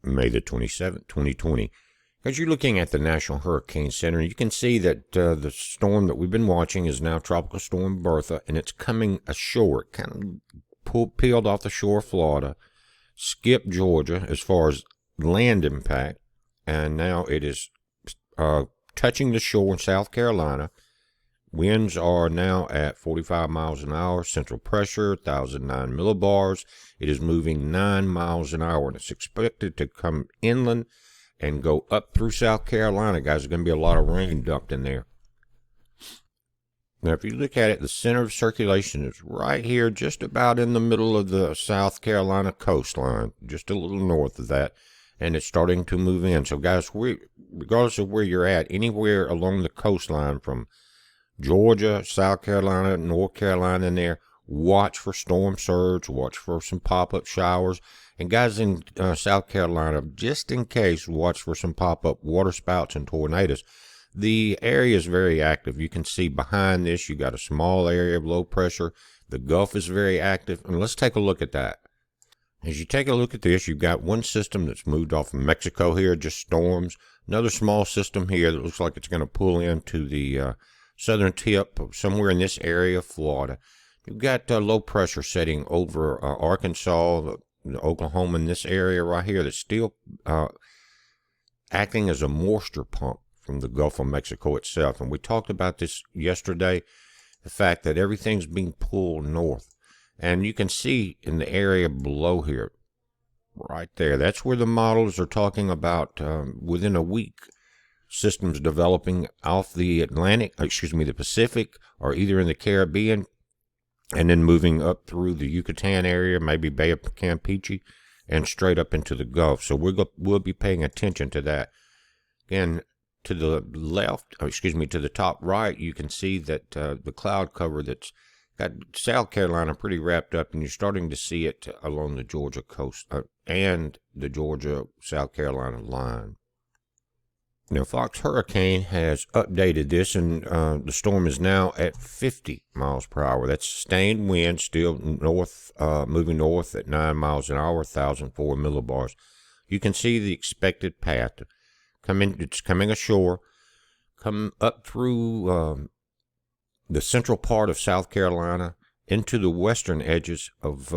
May the 27th, 2020. As you're looking at the National Hurricane Center, you can see that the storm that we've been watching is now Tropical Storm Bertha, and it's coming ashore. It kind of peeled off the shore of Florida, skipped Georgia as far as land impact, and now it is touching the shore in South Carolina. Winds are now at 45 miles an hour, central pressure 1,009 millibars. It is moving 9 miles an hour, and it's expected to come inland and go up through South Carolina, guys. There's going to be a lot of rain dumped in there. Now, if you look at it, the center of circulation is right here, just about in the middle of the South Carolina coastline, just a little north of that, and it's starting to move in. So, guys, regardless of where you're at, anywhere along the coastline from Georgia, South Carolina, North Carolina in there, watch for storm surge, watch for some pop-up showers. And guys in South Carolina, just in case, watch for some pop-up waterspouts and tornadoes. The area is very active. You can see behind this, you got a small area of low pressure. The Gulf is very active. And let's take a look at that. As you take a look at this, you've got one system that's moved off of Mexico here, just storms. Another small system here that looks like it's going to pull into the southern tip, somewhere in this area of Florida. You've got low pressure setting over Arkansas, Oklahoma, in this area right here that's still acting as a moisture pump from the Gulf of Mexico itself. And we talked about this yesterday, the fact that everything's being pulled north. And you can see in the area below here, right there, that's where the models are talking about within a week, systems developing off the the Pacific, or either in the Caribbean, and then moving up through the Yucatan area, maybe Bay of Campeche, and straight up into the Gulf. So we'll be paying attention to that. Again, to the left, to the top right, you can see that the cloud cover that's got South Carolina pretty wrapped up, and you're starting to see it along the Georgia coast and the Georgia-South Carolina line. Now, Fox Hurricane has updated this, and the storm is now at 50 miles per hour. That's sustained wind, still north, moving north at 9 miles an hour, 1,004 millibars. You can see the expected path. It's coming ashore, come up through the central part of South Carolina into the western edges of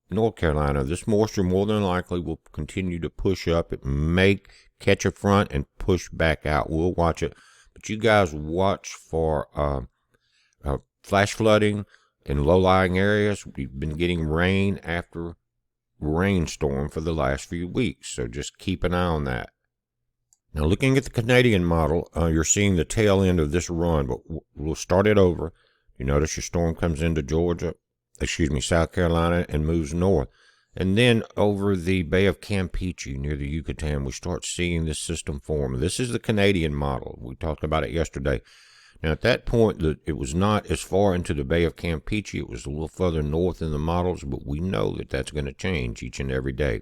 North Carolina. This moisture more than likely will continue to push up. It may catch a front and push back out. We'll watch it. But you guys watch for flash flooding in low-lying areas. We've been getting rain after rainstorm for the last few weeks, so just keep an eye on that. Now, looking at the Canadian model, you're seeing the tail end of this run, but we'll start it over. You notice your storm comes into South Carolina, and moves north. And then over the Bay of Campeche near the Yucatan, we start seeing this system form. This is the Canadian model. We talked about it yesterday. Now, at that point, it was not as far into the Bay of Campeche. It was a little further north in the models, but we know that that's going to change each and every day.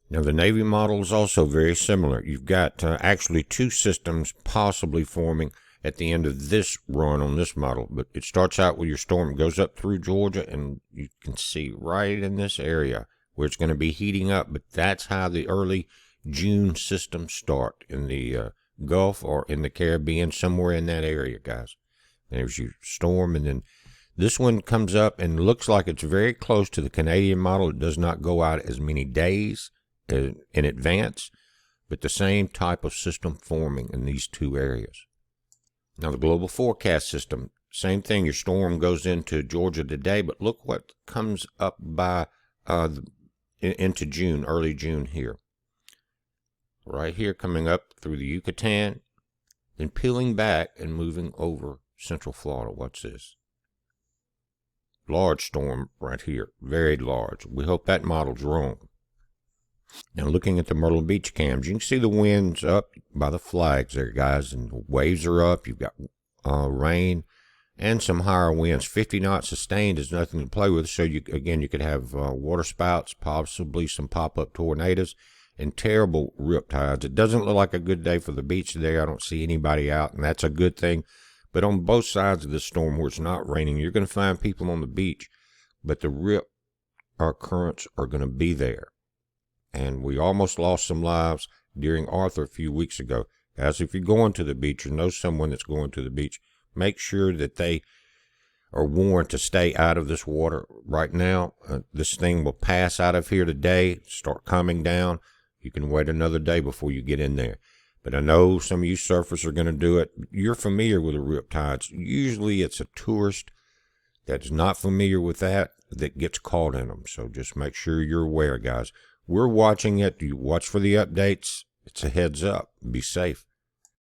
Now, the Navy model is also very similar. You've got actually two systems possibly forming at the end of this run on this model, but it starts out with your storm, goes up through Georgia, and you can see right in this area where it's going to be heating up. But that's how the early June systems start, in the Gulf or in the Caribbean, somewhere in that area, guys. There's your storm, and then this one comes up and looks like it's very close to the Canadian model. It does not go out as many days in advance, but the same type of system forming in these two areas. Now, the global forecast system, same thing. Your storm goes into Georgia today, but look what comes up by into June, early June here. Right here, coming up through the Yucatan, then peeling back and moving over central Florida. What's this? Large storm right here, very large. We hope that model's wrong. Now, looking at the Myrtle Beach cams, you can see the winds up by the flags there, guys, and the waves are up. You've got rain and some higher winds. 50 knots sustained is nothing to play with. So, you could have water spouts, possibly some pop-up tornadoes, and terrible rip tides. It doesn't look like a good day for the beach today. I don't see anybody out, and that's a good thing. But on both sides of the storm where it's not raining, you're going to find people on the beach, but the rip currents are going to be there. and we almost lost some lives during Arthur a few weeks ago. Guys, if you're going to the beach or know someone that's going to the beach, make sure that they are warned to stay out of this water right now. This thing will pass out of here today, start coming down. You can wait another day before you get in there. But I know some of you surfers are going to do it. You're familiar with the riptides. Usually it's a tourist that's not familiar with that gets caught in them. So just make sure you're aware, guys. We're watching it. You watch for the updates. It's a heads up. Be safe.